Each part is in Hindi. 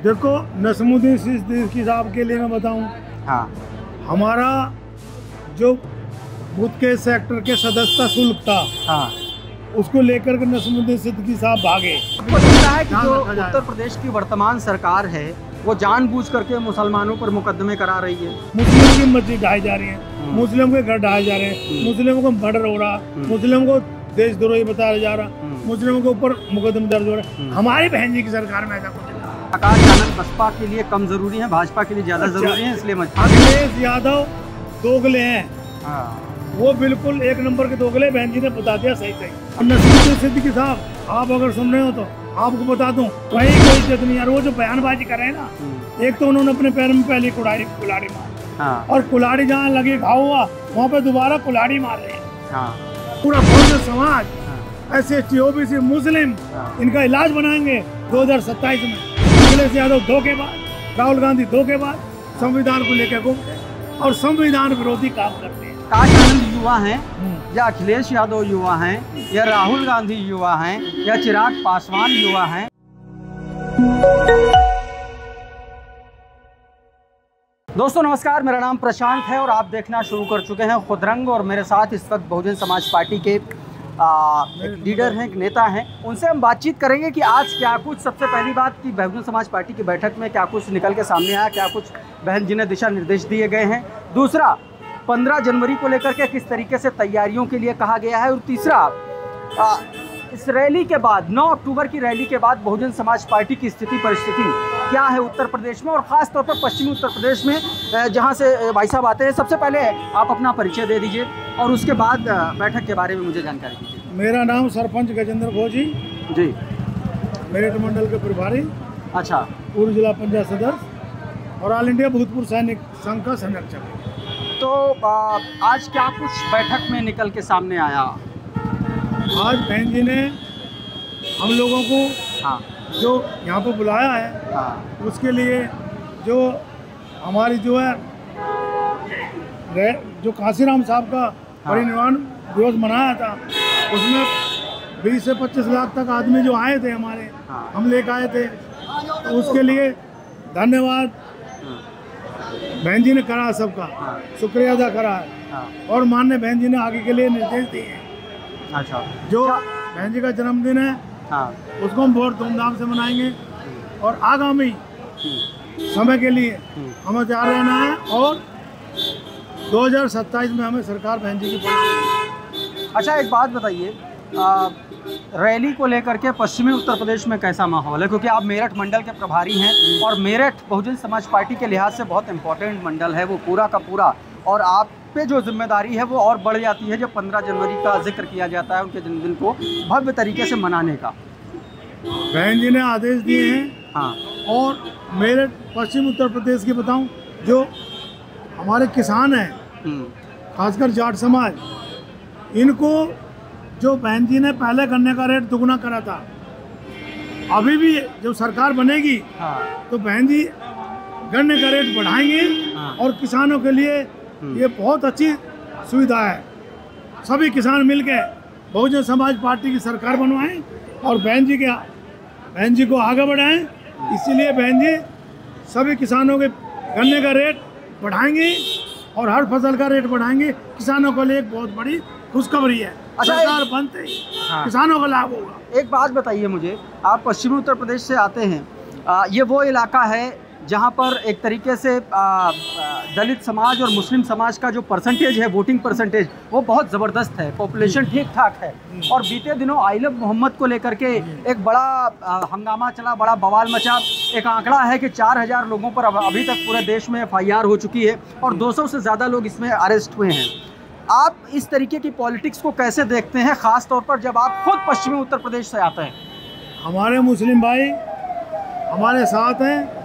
देखो नस्मुद्दीन सिद्दीकी साहब के लिए मैं बताऊं, हाँ, हमारा जो बुध के सेक्टर के सदस्यता शुल्क था, हाँ, उसको लेकर के नस्मुद्दीन सिद्दीकी साहब भागे। आपको लगता है कि जो उत्तर प्रदेश की वर्तमान सरकार है वो जानबूझ करके मुसलमानों पर मुकदमे करा रही है? मुस्लिम की मस्जिद ढाई जा रही है, मुस्लिम के घर ढाए जा रहे हैं, मुस्लिमों को मर्डर हो रहा, मुस्लिम को देशद्रोही बताया जा रहा, मुस्लिमों के ऊपर मुकदमा दर्ज हो रहा है। हमारी बहन जी की सरकार में ऐसा कुछ नहीं। प्रकाश आनंद बसपा के लिए कम जरूरी है, भाजपा के लिए ज्यादा जरूरी है, इसलिए अखिलेश यादव दोगले हैं। हाँ, वो बिल्कुल एक नंबर के दोगले, बहन जी ने बता दिया सही सही। नस्मुद्दीन सिद्दीकी साहब, आप अगर सुन रहे हो तो आपको बता दूं, कहीं कोई इज्जत नहीं यार। वो जो बयानबाजी कर रहे हैं ना, एक तो उन्होंने अपने पैर में पहले कुल्हाड़ी मारी, हाँ, और कुल्हाड़ी जहाँ लगे घाव हुआ वहाँ पे दोबारा कुल्हाड़ी मार रहे हैं। हाँ, पूरा बहुजन समाज, SC OBC मुस्लिम, इनका इलाज बनाएंगे 2027 में। अखिलेश यादव धोखेबाज, राहुल गांधी धोखेबाज, संविधान को लेकर घूमते और संविधान विरोधी काम करते हैं। प्रकाश आनंद युवा हैं या अखिलेश यादव युवा हैं या राहुल गांधी युवा हैं या चिराग पासवान युवा हैं? दोस्तों नमस्कार, मेरा नाम प्रशांत है और आप देखना शुरू कर चुके हैं खुदरंग। और मेरे साथ इस वक्त बहुजन समाज पार्टी के एक लीडर हैं, एक नेता हैं। उनसे हम बातचीत करेंगे कि आज क्या कुछ, सबसे पहली बात कि बहुजन समाज पार्टी की बैठक में क्या कुछ निकल के सामने आया, क्या कुछ बहन जी ने दिशा निर्देश दिए गए हैं। दूसरा, 15 जनवरी को लेकर के किस तरीके से तैयारियों के लिए कहा गया है। और तीसरा, इस रैली के बाद 9 अक्टूबर की रैली के बाद बहुजन समाज पार्टी की स्थिति परिस्थिति क्या है उत्तर प्रदेश में, और ख़ास तौर पर पश्चिमी उत्तर प्रदेश में जहां से भाई साहब आते हैं। सबसे पहले आप अपना परिचय दे दीजिए और उसके बाद बैठक के बारे में मुझे जानकारी दीजिए। मेरा नाम सरपंच गजेंद्र भोजी जी, मेरठ मंडल के प्रभारी, अच्छा, पूर्व जिला पंचायत सदस्य और ऑल इंडिया भूतपूर्व सैनिक संघ का संरक्षक। तो आज क्या कुछ बैठक में निकल के सामने आया? आज बहन जी ने हम लोगों को, हाँ, जो यहाँ पर बुलाया है, हाँ, उसके लिए जो हमारी जो है जो काशीराम साहब का परिनिर्वाण दिवस मनाया था, उसमें 20 से 25 लाख तक आदमी जो आए थे हमारे, हम लेकर आए थे। तो उसके लिए धन्यवाद बहन जी ने करा, सबका शुक्रिया अदा करा है। और माननीय बहन जी ने आगे के लिए निर्देश दिए हैं। अच्छा, जो बहन जी का जन्मदिन है, हाँ, उसको हम बहुत धूमधाम से मनाएंगे और आगामी समय के लिए हमें तैयार रहना है। और 2027 में हमें सरकार बहन जी की बनाएगी। अच्छा, एक बात बताइए, रैली को लेकर के पश्चिमी उत्तर प्रदेश में कैसा माहौल है? क्योंकि आप मेरठ मंडल के प्रभारी हैं और मेरठ बहुजन समाज पार्टी के लिहाज से बहुत इम्पोर्टेंट मंडल है वो पूरा का पूरा, और आप पे जो जिम्मेदारी है वो और बढ़ जाती है जब 15 जनवरी का जिक्र किया जाता है, उनके जन्मदिन को भव्य तरीके से मनाने का। बहन जी ने आदेश दिए हैं। हाँ, और मेरठ पश्चिम उत्तर प्रदेश की बताऊं, जो हमारे किसान हैं, खासकर जाट समाज, इनको जो बहन जी ने पहले गन्ने का रेट दुगना करा था, अभी भी जब सरकार बनेगी तो बहन जी गन्ने का रेट बढ़ाएंगे। और किसानों के लिए ये बहुत अच्छी सुविधा है। सभी किसान मिलके बहुजन समाज पार्टी की सरकार बनवाएं और बहन जी को आगे बढ़ाएं। इसीलिए बहन जी सभी किसानों के गन्ने का रेट बढ़ाएंगे और हर फसल का रेट बढ़ाएंगे। किसानों के लिए एक बहुत बड़ी खुशखबरी है। अच्छा, सरकार बनते ही किसानों का लाभ होगा। एक बात बताइए मुझे, आप पश्चिमी उत्तर प्रदेश से आते हैं, ये वो इलाका है जहाँ पर एक तरीके से दलित समाज और मुस्लिम समाज का जो परसेंटेज है, वोटिंग परसेंटेज, वो बहुत ज़बरदस्त है, पॉपुलेशन ठीक ठाक है। और बीते दिनों आइलब मोहम्मद को लेकर के एक बड़ा हंगामा चला, बड़ा बवाल मचा। एक आंकड़ा है कि 4000 लोगों पर अभी तक पूरे देश में FIR हो चुकी है और 200 से ज़्यादा लोग इसमें अरेस्ट हुए हैं। आप इस तरीके की पॉलिटिक्स को कैसे देखते हैं, ख़ास तौर पर जब आप खुद पश्चिमी उत्तर प्रदेश से आते हैं? हमारे मुस्लिम भाई हमारे साथ हैं।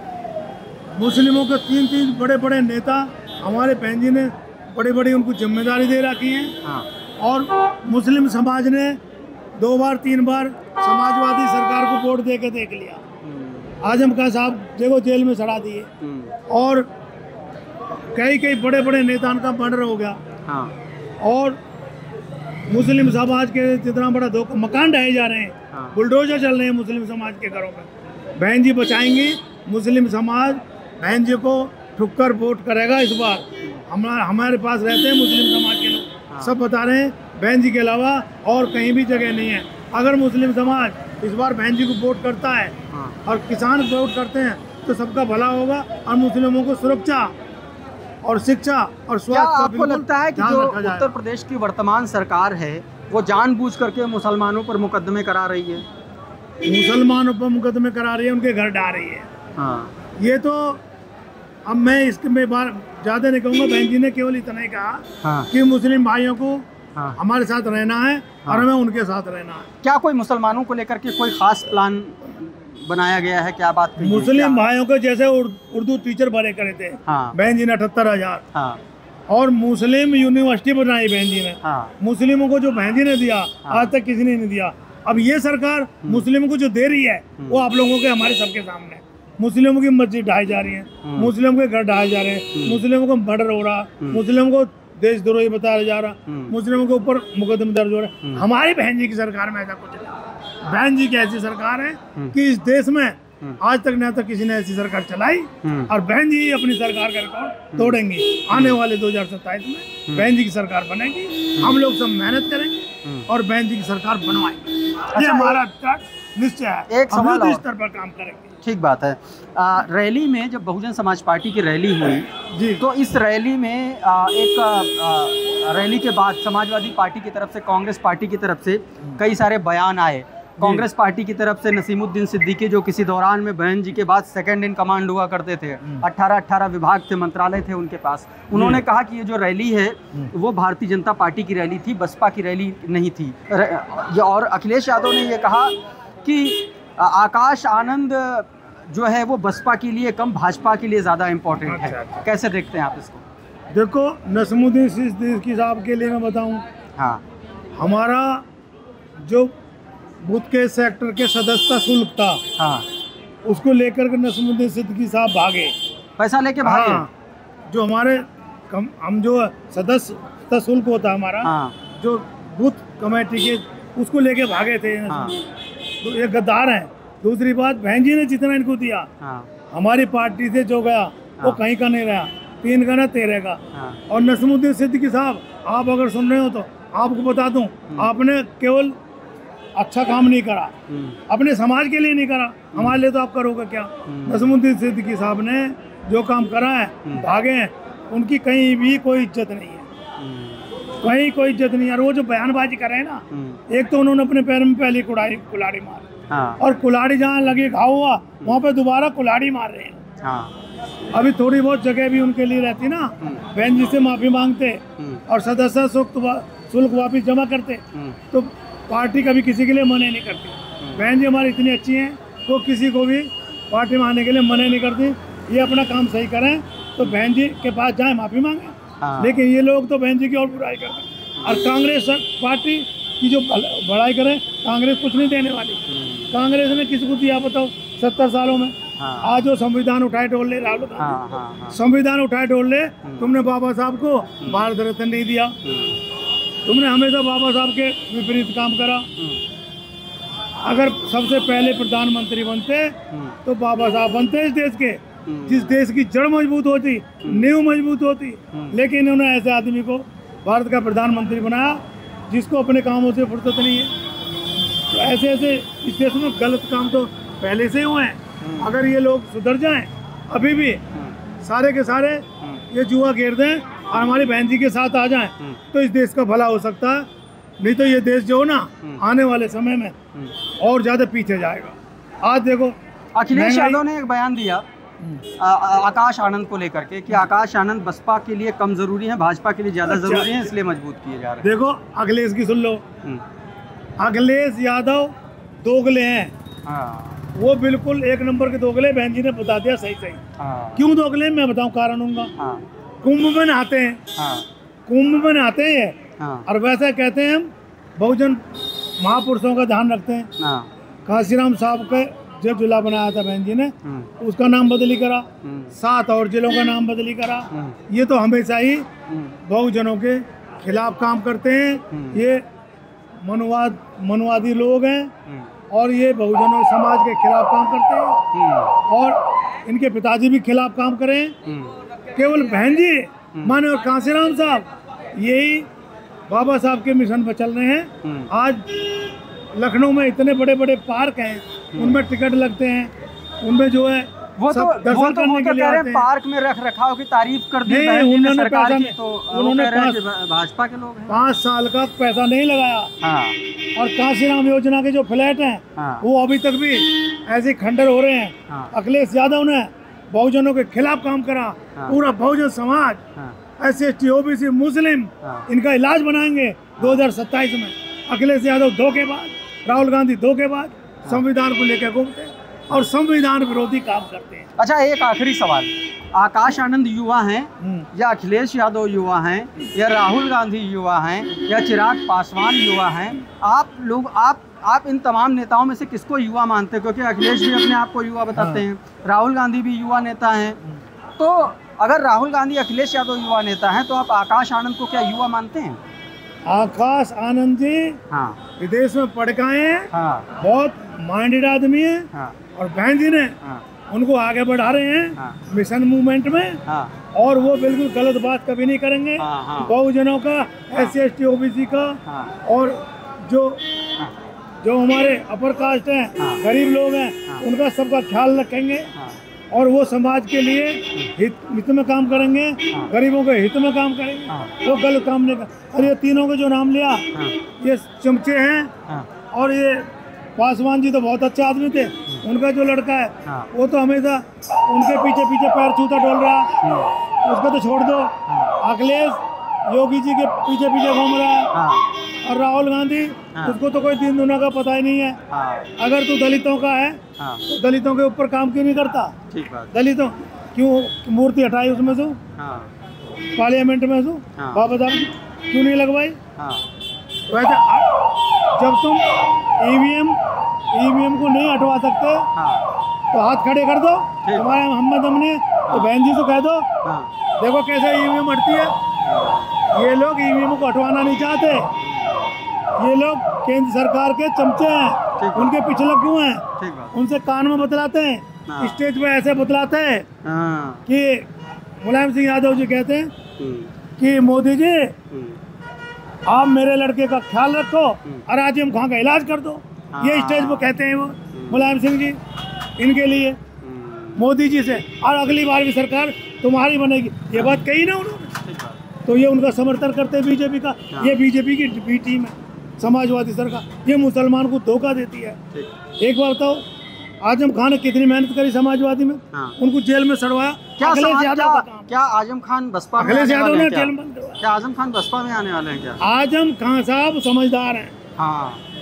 मुस्लिमों के 3 बड़े बड़े नेता हमारे बहन जी ने बड़ी बड़ी उनको जिम्मेदारी दे रखी है। हाँ। और मुस्लिम समाज ने 2 बार 3 बार समाजवादी सरकार को वोट दे के देख लिया। आजम खान साहब देखो जेल में सड़ा दिए और कई बड़े बड़े नेता का मर्डर हो गया। हाँ। और मुस्लिम समाज के जितना बड़ा धोखा, मकान ढाए जा रहे हैं, बुलडोजर चल रहे हैं मुस्लिम समाज के घरों में। बहन जी बचाएंगी मुस्लिम समाज बहन जी को ठुक्कर वोट करेगा इस बार। हमारे पास रहते हैं मुस्लिम समाज के लोग, सब बता रहे हैं बहन जी के अलावा और कहीं भी जगह नहीं है। अगर मुस्लिम समाज इस बार बहन जी को वोट करता है और किसान वोट करते हैं तो सबका भला होगा और मुस्लिमों को सुरक्षा और शिक्षा और स्वास्थ्य। आपको लगता है कि जो उत्तर प्रदेश की वर्तमान सरकार है वो जानबूझ करके मुसलमानों पर मुकदमे करा रही है? मुसलमानों पर मुकदमे करा रही है, उनके घर डा रही है। ये तो अब मैं इसके में बार ज़्यादा नहीं कहूँगा। बहन जी ने केवल इतना ही कहा कि मुस्लिम भाइयों को हमारे साथ रहना है और हमें उनके साथ रहना है। क्या कोई मुसलमानों को लेकर के कोई खास प्लान बनाया गया है? क्या बात? मुस्लिम भाइयों को जैसे उर्दू टीचर भरे करे थे बहन जी ने 78,000 और मुस्लिम यूनिवर्सिटी बनाई बहन जी ने। मुस्लिमों को जो बहन जी ने दिया आज तक किसी ने नहीं दिया। अब ये सरकार मुस्लिमों को जो दे रही है वो आप लोगों के हमारे सबके सामने। मुस्लिमों की मस्जिद ढाई जा रही है, मुस्लिमों के घर ढाए जा रहे हैं, मुस्लिमों को मर्डर हो रहा, मुस्लिमों को देशद्रोही बताया जा रहा, मुस्लिमों के ऊपर मुकदमे दर्ज हो रहा है। हमारी बहन जी की सरकार में ऐसा कुछ नहीं। बहन जी की ऐसी सरकार है कि इस देश में आज तक न तो किसी ने ऐसी सरकार चलाई और बहन जी अपनी सरकार का रिकॉर्ड तोड़ेंगी। आने वाले 2027 में बहन जी की सरकार बनेगी। हम लोग सब मेहनत करेंगे और बहन जी की सरकार बनवाएंगे। ये हमारा निश्चय है। एक सवाल और, स्तर पर काम करेंगे। ठीक बात है। रैली में जब बहुजन समाज पार्टी की रैली हुई जी, तो इस रैली में रैली के बाद समाजवादी पार्टी की तरफ से, कांग्रेस पार्टी की तरफ से कई सारे बयान आए। कांग्रेस पार्टी की तरफ से नसीमुद्दीन सिद्दीकी जो किसी दौरान में बहन जी के बाद सेकंड इन कमांड हुआ करते थे, 18 विभाग थे, मंत्रालय थे उनके पास, उन्होंने कहा कि ये जो रैली है वो भारतीय जनता पार्टी की रैली थी, बसपा की रैली नहीं थी। और अखिलेश यादव ने ये कहा कि आकाश आनंद जो है वो बसपा के लिए कम, भाजपा के लिए ज़्यादा इम्पोर्टेंट है। कैसे देखते हैं आप इसको? देखो, नसीमुद्दीन सिद्दीकी साहब के लिए मैं बताऊं, हमारा जो बूथ के सेक्टर के सदस्यता शुल्क था उसको लेकर के नसीमुद्दीन सिद्दीकी साहब भागे, पैसा लेके भागे। जो हमारे हम जो सदस्यता शुल्क होता हमारा जो बूथ कमेटी के, उसको लेके भागे थे। तो ये गद्दार हैं। दूसरी बात, बहन जी ने जितना इनको दिया हमारी पार्टी से जो गया वो कहीं का नहीं रहा, 3 का ना 13 का। और नसीमुद्दीन सिद्दीकी साहब, आप अगर सुन रहे हो तो आपको बता दूं, आपने केवल अच्छा काम नहीं करा, अपने समाज के लिए नहीं करा, हमारे लिए तो आप करोगे क्या? नसीमुद्दीन सिद्दीकी साहब ने जो काम करा है, भागे हैं, उनकी कहीं भी कोई इज्जत नहीं है, कहीं कोई इज्जत नहीं है। और वो जो बयानबाजी कर रहे हैं ना, एक तो उन्होंने अपने पैर में पहले कुल्हाड़ी मारी और कुल्हाड़ी जहाँ लगे घाव हुआ वहाँ पे दोबारा कुल्हाड़ी मार रहे हैं। अभी थोड़ी बहुत जगह भी उनके लिए रहती ना, बहन जी से माफी मांगते और सदस्य शुल्क वापिस जमा करते तो पार्टी कभी किसी के लिए मना नहीं करती। बहन जी हमारी इतनी अच्छी हैं, वो किसी को भी पार्टी में आने के लिए मना नहीं करती। ये अपना काम सही करें तो बहन जी के पास जाएं, माफी मांगें। लेकिन ये लोग तो बहन जी की और बुराई करते हैं। और कांग्रेस पार्टी की जो बड़ाई करें, कांग्रेस कुछ नहीं देने वाली। कांग्रेस ने किसी को दिया बताओ 70 सालों में? आज वो संविधान उठाए डोल ले, राहुल गांधी संविधान उठाए डोल ले। तुमने बाबा साहब को भारत रत्न नहीं दिया, तुमने हमेशा बाबा साहब के विपरीत काम करा। अगर सबसे पहले प्रधानमंत्री बनते तो बाबा साहब बनते इस देश के, जिस देश की जड़ मजबूत होती, नींव मजबूत होती। लेकिन इन्होंने ऐसे आदमी को भारत का प्रधानमंत्री बनाया जिसको अपने कामों से फुर्सत नहीं है। तो ऐसे ऐसे इस देश में गलत काम तो पहले से हुए हैं। अगर ये लोग सुधर जाएं, अभी भी सारे के सारे ये जुआ खेल दें और हमारी बहन जी के साथ आ जाएं तो इस देश का भला हो सकता है। नहीं तो ये देश जो ना आने वाले समय में और ज़्यादा पीछे जाएगा। आज देखो, अखिलेश यादव ने एक बयान दिया आकाश आनंद को लेकर के कि आकाश आनंद बसपा के लिए कम जरूरी है, भाजपा के लिए ज़्यादा जरूरी है, इसलिए मजबूत किए जा रहे हैं। देखो, अखिलेश की सुन लो, अखिलेश यादव दोगले हैं। वो बिल्कुल 1 नंबर के दोगले। बहन जी ने बता दिया सही। क्यों दोगले, मैं बताऊं कारण दूंगा। कुंभ में नहाते हैं, कुंभ में नहाते हैं और वैसे कहते हैं हम बहुजन महापुरुषों का ध्यान रखते हैं। काशीराम साहब का जब जिला बनाया था बहन जी ने, उसका नाम बदली करा, 7 और जिलों का नाम बदली करा। ये तो हमेशा ही बहुजनों के खिलाफ काम करते हैं। ये मनुवादी लोग हैं और ये बहुजनों समाज के खिलाफ काम करते हैं। और इनके पिताजी भी खिलाफ काम करे, केवल बहन जी माने और कांसीराम साहब यही बाबा साहब के मिशन पर चल रहे हैं। आज लखनऊ में इतने बड़े बड़े पार्क हैं, उनमें टिकट लगते हैं, उनमें जो है वो तो कह रहे हैं पार्क में रख रखाव की तारीफ कर दी उन्होंने सरकार की, तो उन्होंने भाजपा के लोग हैं। 5 साल का पैसा नहीं लगाया। हाँ। और कांसीराम योजना के जो फ्लैट हैं हाँ। वो अभी तक भी ऐसे खंडर हो रहे हैं। हाँ। अखिलेश यादव ने बहुजनों के खिलाफ काम करा। हाँ। पूरा बहुजन समाज, SC/ST OBC मुस्लिम, इनका इलाज बनाएंगे 2027 में। अखिलेश यादव धोखेबाज, राहुल गांधी धोखेबाज, संविधान को लेकर घूमते हैं और संविधान विरोधी काम करते हैं। अच्छा, एक आखिरी सवाल, आकाश आनंद युवा हैं या अखिलेश यादव युवा हैं या राहुल गांधी युवा हैं या चिराग पासवान युवा हैं, आप इन तमाम नेताओं में से किसको युवा मानते हैं? क्योंकि अखिलेश भी अपने आप को युवा बताते हैं, राहुल गांधी भी युवा नेता हैं, तो अगर राहुल गांधी अखिलेश यादव युवा नेता हैं तो आप आकाश आनंद को क्या युवा मानते हैं? आकाश आनंद जी विदेश में पढ़ के आए हैं, बहुत माइंडेड आदमी है, और बहन जी ने उनको आगे बढ़ा रहे हैं मिशन मूवमेंट में, और वो बिल्कुल गलत बात कभी नहीं करेंगे। बहुजनों का, SC/ST OBC का, और जो हमारे अपर कास्ट हैं, गरीब लोग हैं, उनका सबका ख्याल रखेंगे, और वो समाज के लिए हित में काम करेंगे, गरीबों के हित में काम करेंगे, वो गलत काम नहीं कर। और ये तीनों के जो नाम लिया ये चमचे हैं, और ये पासवान जी तो बहुत अच्छे आदमी थे, उनका जो लड़का है वो तो हमेशा उनके पीछे पैर छूता डोल रहा है, उसको तो छोड़ दो। अखिलेश योगी जी के पीछे घूम रहा है, और राहुल गांधी उसको तो कोई दिन दुनिया का पता ही नहीं है। अगर तू दलितों का है तो दलितों के ऊपर काम क्यों नहीं करता? दलितों क्यों मूर्ति हटाई उसमें से, पार्लियामेंट में से बाबा साहब क्यों नहीं लगवाई? वैसे जब तुम ईवीएम को नहीं हटवा सकते तो हाथ खड़े कर दो। तुम्हारे मोहम्मद अमनी तो बहन जी से कह दो, देखो कैसे ईवीएम हटती है। ये लोग ईवीएम को हटवाना नहीं चाहते, ये लोग केंद्र सरकार के चमचे हैं, उनके पिछले क्यों हैं? उनसे कान में बतलाते हैं, स्टेज पे ऐसे बतलाते हैं कि मुलायम सिंह यादव जी कहते हैं कि मोदी जी आप मेरे लड़के का ख्याल रखो और आजम खान का इलाज कर दो। ये स्टेज पे कहते हैं वो मुलायम सिंह जी इनके लिए मोदी जी से, और अगली बार भी सरकार तुम्हारी बनेगी, ये बात कही ना उन्होंने। तो ये उनका समर्थन करते हैं बीजेपी का। ये बीजेपी की बी टीम है, समाजवादी सरकार, ये मुसलमान को धोखा देती है। एक बार बताओ, आजम खान ने कितनी मेहनत करी समाजवादी में, उनको जेल में सड़वाया। क्या आजम खान बसपा में अखिलेश यादव ने जेल में, क्या आजम खान बसपा में आने वाले हैं क्या? आजम खान साहब समझदार हैं।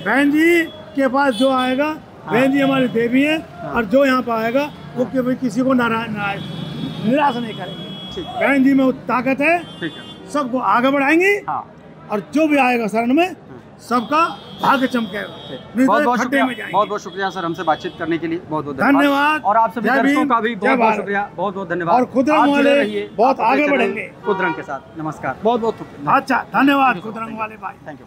बहन जी के पास जो आएगा, बहन जी हमारी देवी है, और जो यहाँ पे आएगा वो किसी को निराश नहीं करेंगे। बहन जी में वो ताकत है, सबको आगे बढ़ाएंगे, और जो भी आएगा शरण में सबका भाग्य चमकेगा। बहुत शुक्रिया सर हमसे बातचीत करने के लिए, बहुत धन्यवाद। और आप सभी दर्शकों का भी बहुत शुक्रिया, बहुत धन्यवाद। और खुदरंग वाले बहुत आगे बढ़ेंगे, खुदरंग के साथ। नमस्कार, बहुत अच्छा, धन्यवाद खुदरंग वाले भाई, थैंक यू।